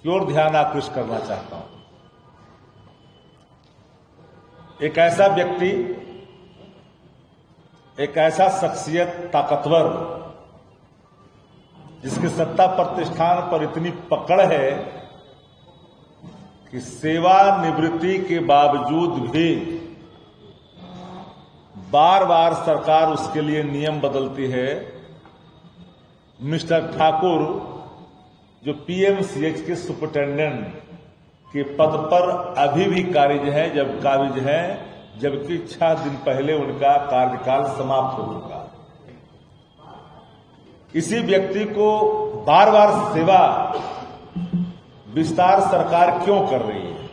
की ओर ध्यान आकृष्ट करना चाहता हूं। एक ऐसा व्यक्ति, एक ऐसा शख्सियत ताकतवर जिसके सत्ता प्रतिष्ठान पर इतनी पकड़ है कि सेवानिवृत्ति के बावजूद भी बार बार सरकार उसके लिए नियम बदलती है। मिस्टर ठाकुर जो पीएमसीएच के सुपरिटेंडेंट के पद पर अभी भी काबिज हैं, जबकि 6 दिन पहले उनका कार्यकाल समाप्त हो चुका। इसी व्यक्ति को बार बार सेवा विस्तार सरकार क्यों कर रही है?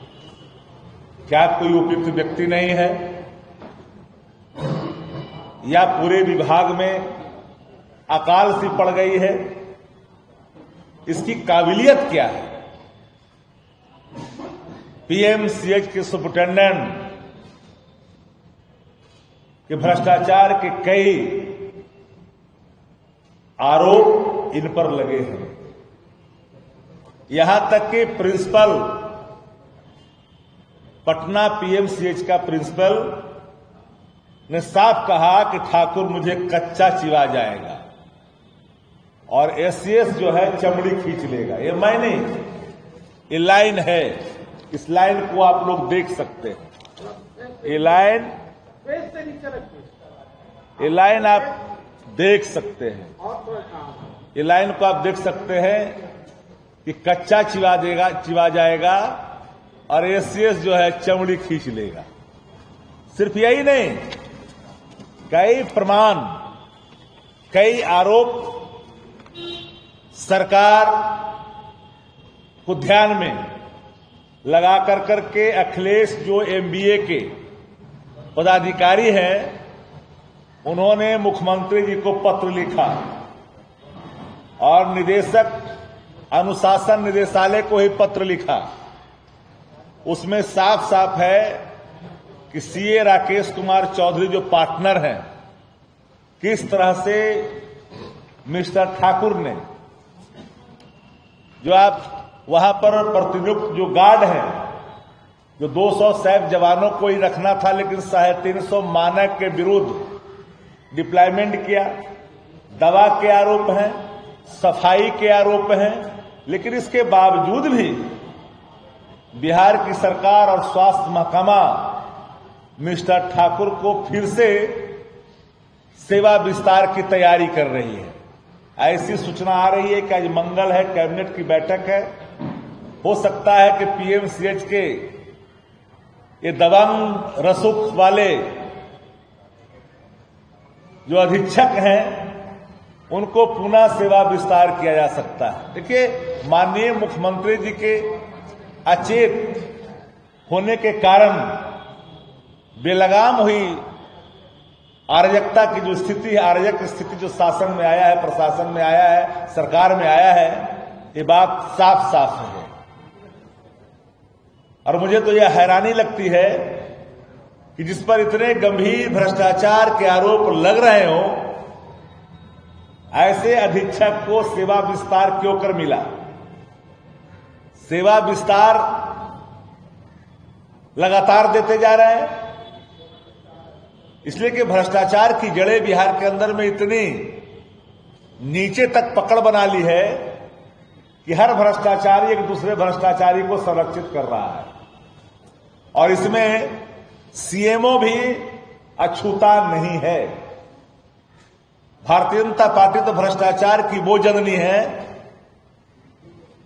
क्या कोई उपयुक्त व्यक्ति नहीं है, या पूरे विभाग में अकाल सी पड़ गई है? इसकी काबिलियत क्या है? पीएमसीएच के सुपरिटेंडेंट के भ्रष्टाचार के कई आरोप इन पर लगे हैं। यहां तक कि प्रिंसिपल, पटना पीएमसीएच का प्रिंसिपल ने साफ कहा कि ठाकुर मुझे कच्चा चिवा जाएगा और एससीएस जो है चमड़ी खींच लेगा। ये मैं नहीं, ये लाइन है। इस लाइन को आप लोग देख सकते हैं। ये लाइन आप देख सकते हैं। ये लाइन को आप देख सकते हैं कि कच्चा चिवा जाएगा और एससीएस जो है चमड़ी खींच लेगा। सिर्फ यही नहीं, कई प्रमाण, कई आरोप सरकार को ध्यान में लगा करके अखिलेश जो एमबीए के पदाधिकारी हैं, उन्होंने मुख्यमंत्री जी को पत्र लिखा और निदेशक अनुशासन निदेशालय को ही पत्र लिखा। उसमें साफ साफ है कि सीए राकेश कुमार चौधरी जो पार्टनर हैं, किस तरह से मिस्टर ठाकुर ने, जो आप वहां पर प्रतिनियुक्त जो गार्ड हैं, जो 200 सैफ जवानों को ही रखना था, लेकिन 350 मानक के विरुद्ध डिप्लॉयमेंट किया। दवा के आरोप हैं, सफाई के आरोप हैं, लेकिन इसके बावजूद भी बिहार की सरकार और स्वास्थ्य महकमा मिस्टर ठाकुर को फिर से सेवा विस्तार की तैयारी कर रही है। ऐसी सूचना आ रही है कि आज मंगल है, कैबिनेट की बैठक है। हो सकता है कि पीएमसीएच के ये दबंग रसूख वाले जो अधीक्षक हैं, उनको पुनः सेवा विस्तार किया जा सकता है। देखिए, माननीय मुख्यमंत्री जी के अचेत होने के कारण बेलगाम हुई अराजकता की जो स्थिति है, अराजक स्थिति जो शासन में आया है, प्रशासन में आया है, सरकार में आया है, ये बात साफ साफ है। और मुझे तो यह हैरानी लगती है कि जिस पर इतने गंभीर भ्रष्टाचार के आरोप लग रहे हो, ऐसे अधीक्षक को सेवा विस्तार क्यों कर मिला? सेवा विस्तार लगातार देते जा रहे हैं इसलिए कि भ्रष्टाचार की जड़ें बिहार के अंदर में इतनी नीचे तक पकड़ बना ली है कि हर भ्रष्टाचारी एक दूसरे भ्रष्टाचारी को संरक्षित कर रहा है। और इसमें सीएमओ भी अछूता नहीं है। भारतीय जनता पार्टी तो भ्रष्टाचार की वो जननी है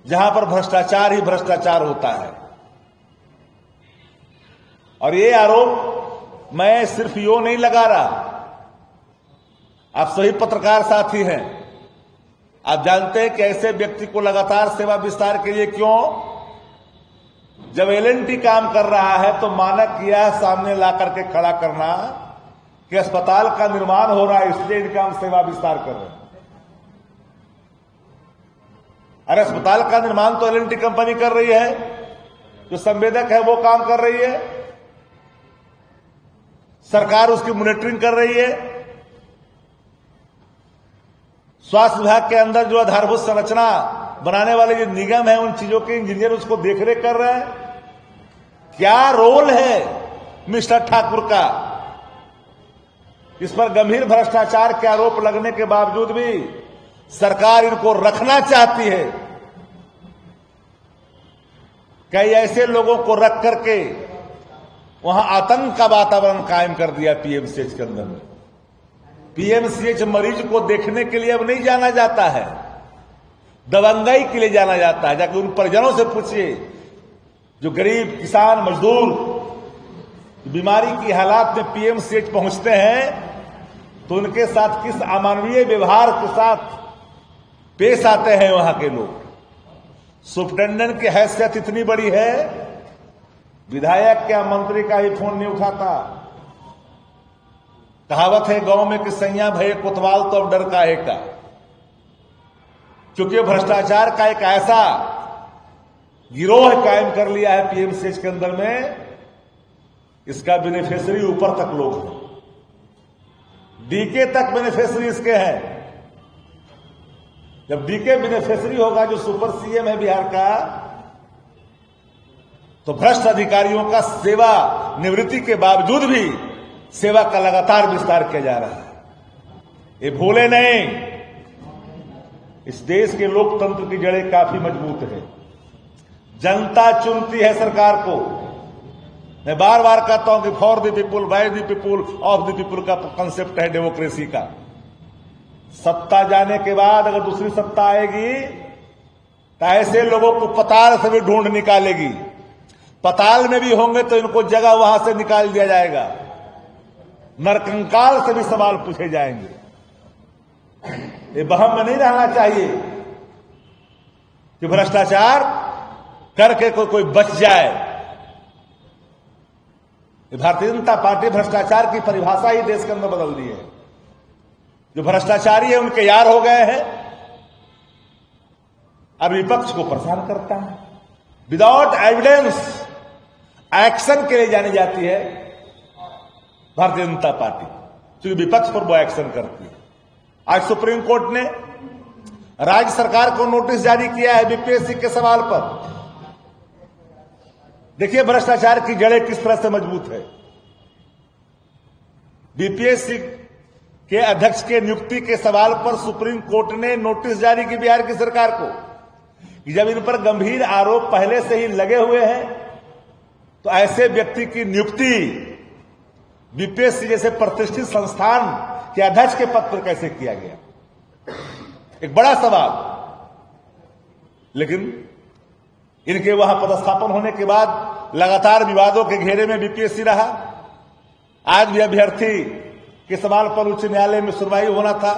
जहां पर भ्रष्टाचार ही भ्रष्टाचार होता है। और ये आरोप मैं सिर्फ यो नहीं लगा रहा, आप सभी पत्रकार साथी हैं, आप जानते हैं कि ऐसे व्यक्ति को लगातार सेवा विस्तार के लिए क्यों? जब एलएनटी काम कर रहा है तो मानक यह सामने ला करके खड़ा करना कि अस्पताल का निर्माण हो रहा है, इसलिए इनका हम सेवा विस्तार कर रहे हैं। अरे अस्पताल का निर्माण तो एलएनटी कंपनी कर रही है, जो संवेदक है वो काम कर रही है, सरकार उसकी मॉनिटरिंग कर रही है। स्वास्थ्य विभाग के अंदर जो आधारभूत संरचना बनाने वाले जो निगम है, उन चीजों के इंजीनियर उसको देखरेख कर रहे हैं। क्या रोल है मिस्टर ठाकुर का? इस पर गंभीर भ्रष्टाचार के आरोप लगने के बावजूद भी सरकार इनको रखना चाहती है। कई ऐसे लोगों को रख करके वहां आतंक का वातावरण कायम कर दिया पीएमसीएच के अंदर में। पीएमसीएच मरीज को देखने के लिए अब नहीं जाना जाता है, दबंगाई के लिए जाना जाता है। जाकर उन परिजनों से पूछिए जो गरीब किसान मजदूर बीमारी की हालात में पीएमसीएच पहुंचते हैं, तो उनके साथ किस अमानवीय व्यवहार के साथ पेश आते हैं वहां के लोग। सुप्रिंटेंडेंट की हैसियत इतनी बड़ी है, विधायक क्या मंत्री का ही फोन नहीं उठाता। कहावत है गांव में कि सैया भय कोतवाल तो अब डर काहे का। क्योंकि भ्रष्टाचार का एक ऐसा गिरोह कायम कर लिया है पीएमसीएच के अंदर में, इसका बेनिफिशियरी ऊपर तक लोग हैं, डीके तक बेनिफिशियरी इसके हैं। जब डीके बेनिफिशियरी होगा, जो सुपर सीएम है बिहार का, तो भ्रष्ट अधिकारियों का सेवा निवृत्ति के बावजूद भी सेवा का लगातार विस्तार किया जा रहा है। ये भूले नहीं, इस देश के लोकतंत्र की जड़ें काफी मजबूत है। जनता चुनती है सरकार को। मैं बार बार कहता हूं कि for the people, by the people, of the people का कंसेप्ट है डेमोक्रेसी का। सत्ता जाने के बाद अगर दूसरी सत्ता आएगी तो ऐसे लोगों को पताल से भी ढूंढ निकालेगी। पताल में भी होंगे तो इनको जगह वहां से निकाल दिया जाएगा। नरकंकाल से भी सवाल पूछे जाएंगे। ये बहम में नहीं रहना चाहिए कि भ्रष्टाचार करके कोई बच जाए। भारतीय जनता पार्टी भ्रष्टाचार की परिभाषा ही देश के अंदर बदल दी है। जो भ्रष्टाचारी है उनके यार हो गए हैं। अब विपक्ष को परेशान करता है। विदाउट एविडेंस एक्शन के लिए जानी जाती है भारतीय जनता पार्टी, क्योंकि विपक्ष पर वो एक्शन करती है। आज सुप्रीम कोर्ट ने राज्य सरकार को नोटिस जारी किया है बीपीएससी के सवाल पर। देखिए भ्रष्टाचार की जड़ें किस तरह से मजबूत है। बीपीएससी के अध्यक्ष के नियुक्ति के सवाल पर सुप्रीम कोर्ट ने नोटिस जारी की बिहार की सरकार को कि जब इन पर गंभीर आरोप पहले से ही लगे हुए हैं तो ऐसे व्यक्ति की नियुक्ति बीपीएससी जैसे प्रतिष्ठित संस्थान के अध्यक्ष के पद पर कैसे किया गया, एक बड़ा सवाल। लेकिन इनके वहां पदस्थापन होने के बाद लगातार विवादों के घेरे में बीपीएससी रहा। आज भी अभ्यर्थी के सवाल पर उच्च न्यायालय में सुनवाई होना था,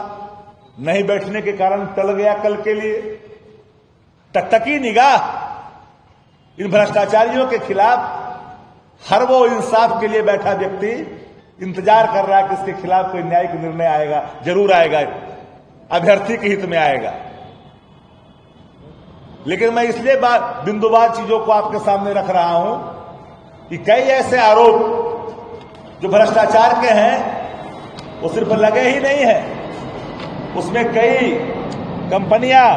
नहीं बैठने के कारण टल गया कल के लिए। टकटकी निगाह इन भ्रष्टाचारियों के खिलाफ हर वो इंसाफ के लिए बैठा व्यक्ति इंतजार कर रहा है कि इसके खिलाफ कोई न्यायिक निर्णय आएगा, जरूर आएगा, अभ्यर्थी के हित में आएगा। लेकिन मैं इसलिए बिंदुवार चीजों को आपके सामने रख रहा हूं कि कई ऐसे आरोप जो भ्रष्टाचार के हैं वो सिर्फ लगे ही नहीं है, उसमें कई कंपनियां,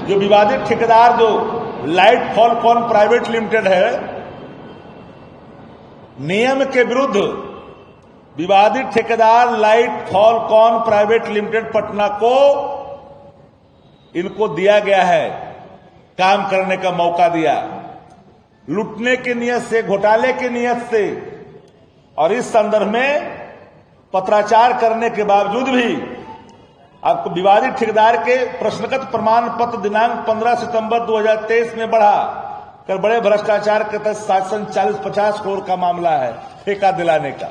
जो विवादित ठेकेदार जो लाइट फॉलकॉन प्राइवेट लिमिटेड है, नियम के विरुद्ध विवादित ठेकेदार light Falcon private limited Patna को इनको दिया गया है, काम करने का मौका दिया, लूटने की नीयत से, घोटाले की नीयत से। और इस संदर्भ में पत्राचार करने के बावजूद भी आपको विवादित ठेकेदार के प्रश्नगत प्रमाण पत्र दिनांक 15 सितंबर 2023 में बढ़ा कर बड़े भ्रष्टाचार के तहत 740-50 करोड़ का मामला है ठेका दिलाने का,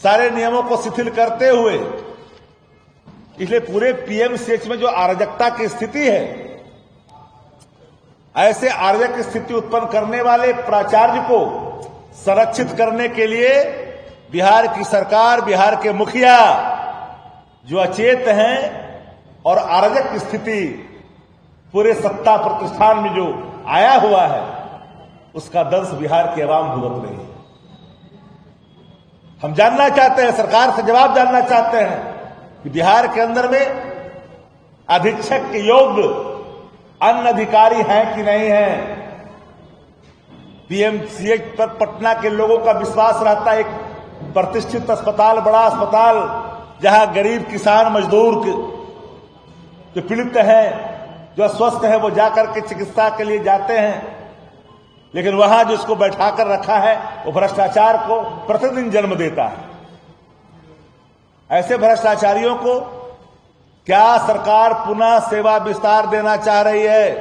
सारे नियमों को शिथिल करते हुए। इसलिए पूरे पीएमसीएच में जो अराजकता की स्थिति है, ऐसे अराजक स्थिति उत्पन्न करने वाले प्राचार्य को संरक्षित करने के लिए बिहार की सरकार, बिहार के मुखिया जो अचेत हैं और अराजक स्थिति पूरे सत्ता प्रतिष्ठान में जो आया हुआ है, उसका दंश बिहार की आवाम भुगत रही है। हम जानना चाहते हैं, सरकार से जवाब जानना चाहते हैं कि बिहार के अंदर में अधीक्षक के योग्य अन्य अधिकारी हैं कि नहीं हैं। पीएमसीएच पर पटना के लोगों का विश्वास रहता है, एक प्रतिष्ठित अस्पताल, बड़ा अस्पताल, जहां गरीब किसान मजदूर जो पीड़ित हैं, जो अस्वस्थ है, वो जाकर के चिकित्सा के लिए जाते हैं। लेकिन वहां जिसको बैठाकर रखा है वो भ्रष्टाचार को प्रतिदिन जन्म देता है। ऐसे भ्रष्टाचारियों को क्या सरकार पुनः सेवा विस्तार देना चाह रही है?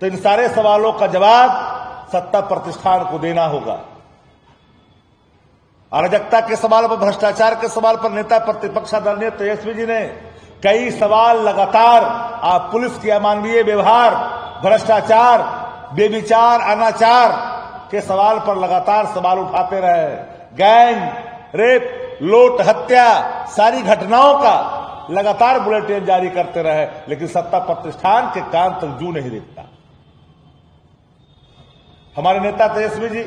तो इन सारे सवालों का जवाब सत्ता प्रतिष्ठान को देना होगा। अराजकता के सवाल पर, भ्रष्टाचार के सवाल पर नेता प्रतिपक्ष आदरणीय तेजस्वी जी ने कई सवाल लगातार, आप पुलिस की अमानवीय व्यवहार, भ्रष्टाचार, बेविचार, अनाचार के सवाल पर लगातार सवाल उठाते रहे। गैंग रेप, लूट, हत्या, सारी घटनाओं का लगातार बुलेटिन जारी करते रहे, लेकिन सत्ता प्रतिष्ठान के कान तक जू नहीं देखता। हमारे नेता तेजस्वी जी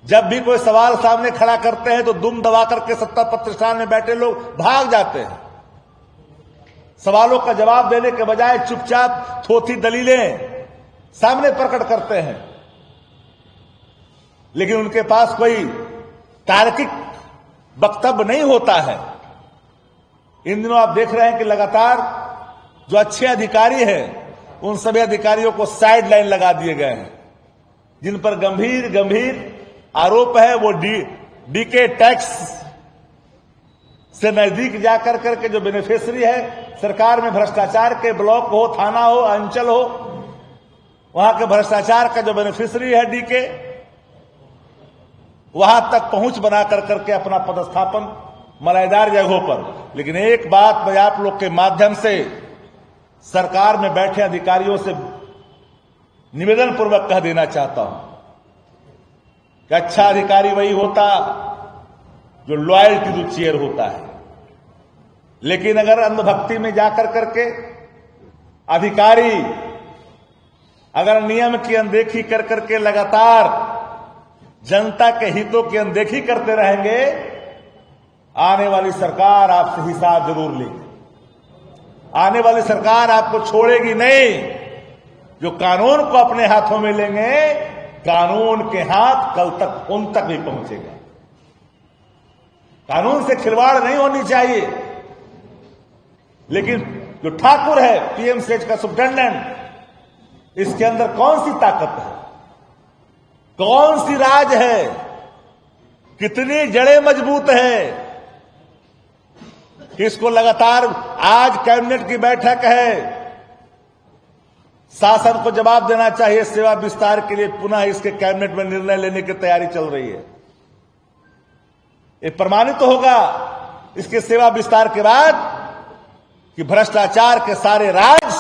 जब भी कोई सवाल सामने खड़ा करते हैं तो दुम दबा करके सत्ता प्रतिष्ठान में बैठे लोग भाग जाते हैं। सवालों का जवाब देने के बजाय चुपचाप थोथी दलीलें सामने प्रकट करते हैं, लेकिन उनके पास कोई तार्किक वक्तव्य नहीं होता है। इन दिनों आप देख रहे हैं कि लगातार जो अच्छे अधिकारी हैं उन सभी अधिकारियों को साइड लाइन लगा दिए गए हैं। जिन पर गंभीर गंभीर आरोप है वो डीके टैक्स से नजदीक जाकर करके जो बेनिफिशियरी है सरकार में, भ्रष्टाचार के ब्लॉक हो, थाना हो, अंचल हो, वहां के भ्रष्टाचार का जो बेनिफिशियरी है डीके, वहां तक पहुंच बना कर करके अपना पदस्थापन मलाईदार जगहों पर। लेकिन एक बात मैं आप लोग के माध्यम से सरकार में बैठे अधिकारियों से निवेदन पूर्वक कह देना चाहता हूं कि अच्छा अधिकारी वही होता जो लॉयल्टी टू चेयर होता है। लेकिन अगर अंधभक्ति में जाकर करके अधिकारी अगर नियम की अनदेखी कर करके लगातार जनता के हितों की अनदेखी करते रहेंगे, आने वाली सरकार आपसे हिसाब जरूर लेगी। आने वाली सरकार आपको छोड़ेगी नहीं। जो कानून को अपने हाथों में लेंगे, कानून के हाथ कल तक उन तक भी पहुंचेगा। कानून से खिलवाड़ नहीं होनी चाहिए। लेकिन जो ठाकुर है पीएमसीएच का सुप्रिंटेंडेंट, इसके अंदर कौन सी ताकत है, कौन सी राज है, कितनी जड़ें मजबूत है कि इसको लगातार आज कैबिनेट की बैठक है, शासन को जवाब देना चाहिए सेवा विस्तार के लिए। पुनः इसके कैबिनेट में निर्णय लेने की तैयारी चल रही है। ये प्रमाणित तो होगा इसके सेवा विस्तार के बाद कि भ्रष्टाचार के सारे राज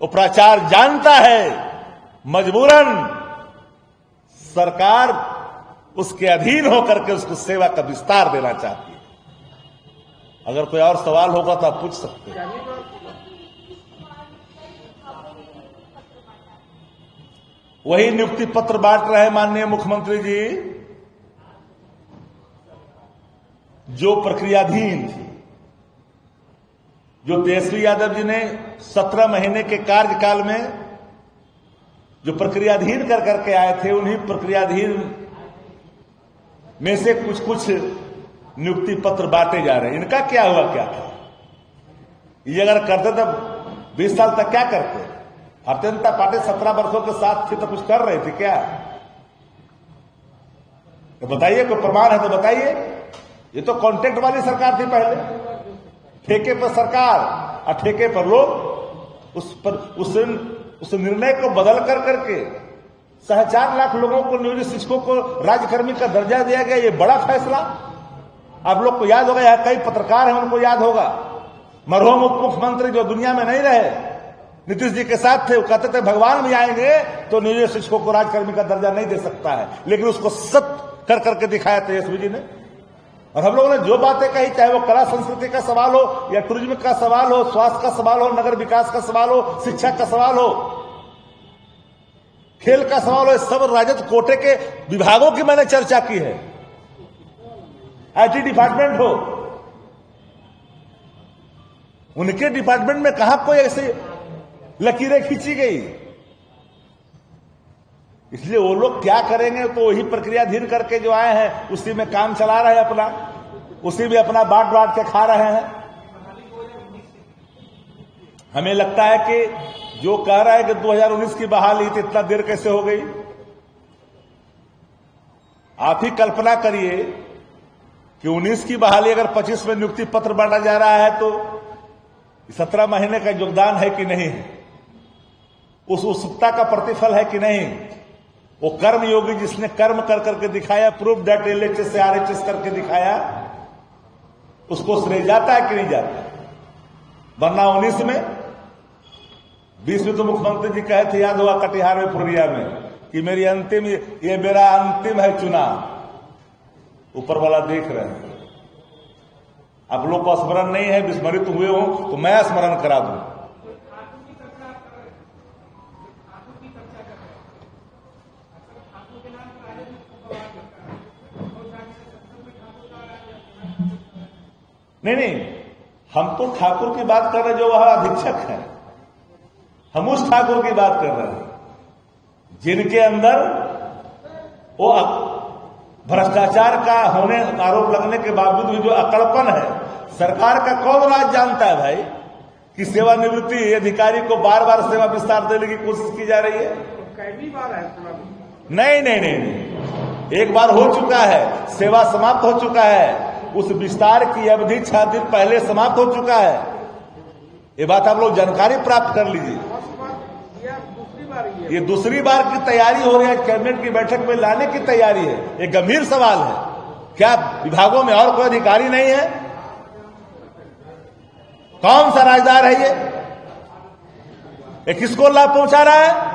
उपराचार जानता है, मजबूरन सरकार उसके अधीन होकर के उसको सेवा का विस्तार देना चाहती है। अगर कोई और सवाल होगा तो आप पूछ सकते हैं। वही नियुक्ति पत्र बांट रहे माननीय मुख्यमंत्री जी, जो प्रक्रियाधीन थी, जो तेजस्वी यादव जी ने 17 महीने के कार्यकाल में जो प्रक्रियाधीन कर करके आए थे, उन्हीं प्रक्रियाधीन में से कुछ कुछ नियुक्ति पत्र बांटे जा रहे हैं। इनका क्या हुआ? क्या था ये? अगर करते तो 20 साल तक क्या करते? भारतीय जनता पार्टी 17 वर्षों के साथ थी तो कुछ कर रहे थे क्या? तो बताइए, कोई प्रमाण है तो बताइए। ये तो कॉन्ट्रैक्ट वाली सरकार थी पहले, ठेके पर सरकार और ठेके पर लोग। उस निर्णय को बदल कर करके 4.5 लाख लोगों को, नियोजित शिक्षकों को राज्यकर्मी का दर्जा दिया गया। ये बड़ा फैसला आप लोग को याद होगा, यहाँ कई पत्रकार हैं उनको याद होगा। मरहूम उप मुख्यमंत्री जो दुनिया में नहीं रहे, नीतीश जी के साथ थे, वो कहते थे भगवान भी आएंगे तो नियोजित शिक्षकों को राज्यकर्मी का दर्जा नहीं दे सकता है। लेकिन उसको सत्य कर करके दिखाया तेजस्वी जी ने। और हम लोगों ने जो बातें कही, चाहे वो कला संस्कृति का सवाल हो या टूरिज्म का सवाल हो, स्वास्थ्य का सवाल हो, नगर विकास का सवाल हो, शिक्षा का सवाल हो, खेल का सवाल हो, सब राजस्व कोटे के विभागों की मैंने चर्चा की है। आईटी डिपार्टमेंट हो, उनके डिपार्टमेंट में कहां कोई ऐसे लकीरें खींची गई। इसलिए वो लोग क्या करेंगे, तो वही प्रक्रिया धीरे करके जो आए हैं उसी में काम चला रहे हैं अपना, उसी में अपना बांट बांट के खा रहे हैं। हमें लगता है कि जो कह रहा है कि 2019 की बहाली तो इतना देर कैसे हो गई। आप ही कल्पना करिए कि 19 की बहाली अगर 25 में नियुक्ति पत्र बांटा जा रहा है तो 17 महीने का योगदान है कि नहीं, उस उत्सुकता का प्रतिफल है कि नहीं। वो कर्म योगी जिसने कर्म कर करके दिखाया, प्रूफ दैट एलएचएस से आरएचएस करके दिखाया, उसको श्रेय जाता है कि नहीं जाता। वरना 19 में 20 में तो मुख्यमंत्री जी कहे थे, याद हुआ कटिहार में पूर्णिया में, कि मेरी अंतिम, ये मेरा अंतिम है चुनाव। ऊपर वाला देख रहे हैं। आप लोग को स्मरण नहीं है, विस्मरित हुए हो तो मैं स्मरण करा दूं। नहीं, हम तो ठाकुर की बात कर रहे हैं जो वहां अधीक्षक है। हम उस ठाकुर की बात कर रहे हैं जिनके अंदर वो भ्रष्टाचार का होने आरोप लगने के बावजूद भी जो अकड़पन है। सरकार का कौन राज जानता है भाई कि सेवानिवृत्ति अधिकारी को बार बार सेवा विस्तार देने की कोशिश की जा रही है। कई बार है। नहीं, एक बार हो चुका है, सेवा समाप्त हो चुका है। उस विस्तार की अवधि 6 दिन पहले समाप्त हो चुका है। ये बात आप लोग जानकारी प्राप्त कर लीजिए। ये दूसरी बार की तैयारी हो रही है, कैबिनेट की बैठक में लाने की तैयारी है। ये गंभीर सवाल है। क्या विभागों में और कोई अधिकारी नहीं है? कौन सा राजदार है ये किसको लाभ पहुंचा रहा है?